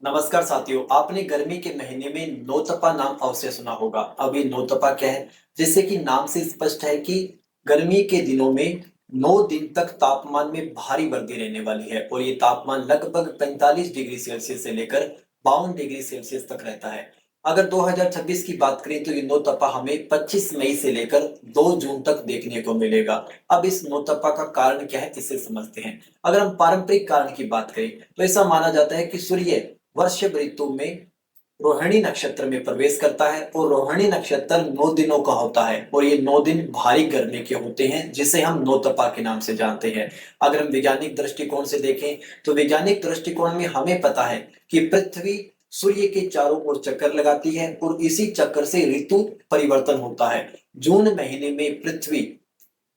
नमस्कार साथियों, आपने गर्मी के महीने में नौतपा नाम अवश्य सुना होगा। अब ये नौतपा क्या है? जैसे कि नाम से स्पष्ट है कि गर्मी के दिनों में 9 दिन तक तापमान में भारी वृद्धि रहने वाली है और ये तापमान लगभग 45 डिग्री सेल्सियस से लेकर 52 डिग्री सेल्सियस तक रहता है। अगर 2026 की बात करें तो ये नौतपा हमें 25 मई से लेकर 2 जून तक देखने को मिलेगा। अब इस नौतपा का कारण क्या है, इसे समझते हैं। अगर हम पारंपरिक कारण की बात करें तो ऐसा माना जाता है कि सूर्य वर्ष ऋतु में रोहिणी नक्षत्र में प्रवेश करता है और रोहिणी नक्षत्र 9 दिनों का होता है और ये 9 दिन भारी गर्मी के होते हैं जिसे हम नौतपा के नाम से जानते हैं। अगर हम वैज्ञानिक दृष्टिकोण से देखें तो वैज्ञानिक दृष्टिकोण में हमें पता है कि पृथ्वी सूर्य के चारों ओर चक्कर लगाती है और इसी चक्कर से ऋतु परिवर्तन होता है। जून महीने में पृथ्वी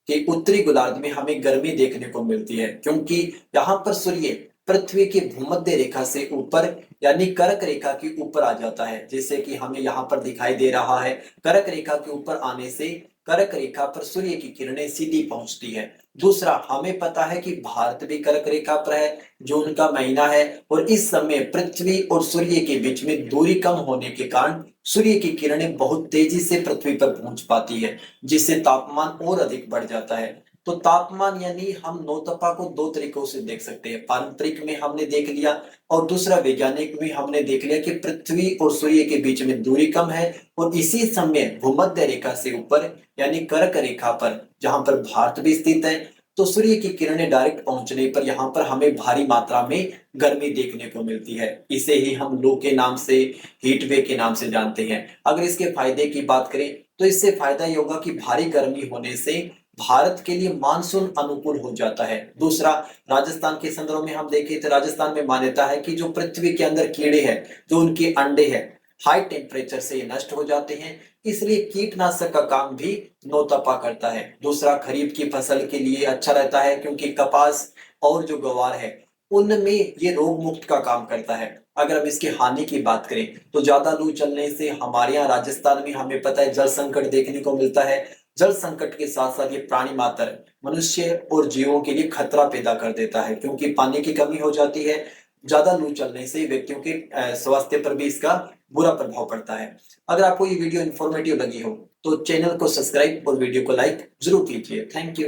के उत्तरी गोलार्ध में हमें गर्मी देखने को मिलती है क्योंकि यहाँ पर सूर्य पृथ्वी की भूमध्य रेखा से ऊपर यानी कर्क रेखा के ऊपर आ जाता है, जैसे कि हमें यहाँ पर दिखाई दे रहा है। कर्क रेखा के ऊपर आने से कर्क रेखा पर सूर्य की किरणें सीधी पहुंचती है। दूसरा, हमें पता है कि भारत भी कर्क रेखा पर है, जून का महीना है और इस समय पृथ्वी और सूर्य के बीच में दूरी कम होने के कारण सूर्य की किरणें बहुत तेजी से पृथ्वी पर पहुंच पाती है, जिससे तापमान और अधिक बढ़ जाता है। तो तापमान यानी हम नौतपा को दो तरीकों से देख सकते हैं। पारंपरिक में हमने देख लिया और दूसरा वैज्ञानिक में हमने देख लिया कि पृथ्वी और सूर्य के बीच में दूरी कम है और इसी समय भूमध्य रेखा से ऊपर यानी कर्क रेखा पर जहां पर भारत भी स्थित है, तो सूर्य की किरणें डायरेक्ट पहुंचने पर यहाँ पर हमें भारी मात्रा में गर्मी देखने को मिलती है। इसे ही हम लू के नाम से, हीट वेव के नाम से जानते हैं। अगर इसके फायदे की बात करें तो इससे फायदा ये होगा कि भारी गर्मी होने से भारत के लिए मानसून अनुकूल हो जाता है। दूसरा, राजस्थान के संदर्भ में हम देखें तो राजस्थान में मान्यता है कि जो पृथ्वी के अंदर कीड़े हैं, जो उनके अंडे हैं, हाई टेम्परेचर से ये नष्ट हो जाते हैं, इसलिए कीटनाशक का काम भी नौतपा करता है। दूसरा, खरीफ की फसल के लिए अच्छा रहता है क्योंकि कपास और जो ग्वार है उनमें ये रोग मुक्त का काम करता है। अगर हम इसकी हानि की बात करें तो ज्यादा लू चलने से हमारे यहाँ राजस्थान में हमें पता है जल संकट देखने को मिलता है। जल संकट के साथ साथ ये प्राणी मात्र मनुष्य और जीवों के लिए खतरा पैदा कर देता है क्योंकि पानी की कमी हो जाती है। ज्यादा लू चलने से व्यक्तियों के स्वास्थ्य पर भी इसका बुरा प्रभाव पड़ता है। अगर आपको ये वीडियो इंफॉर्मेटिव लगी हो तो चैनल को सब्सक्राइब और वीडियो को लाइक जरूर कीजिए। Thank you.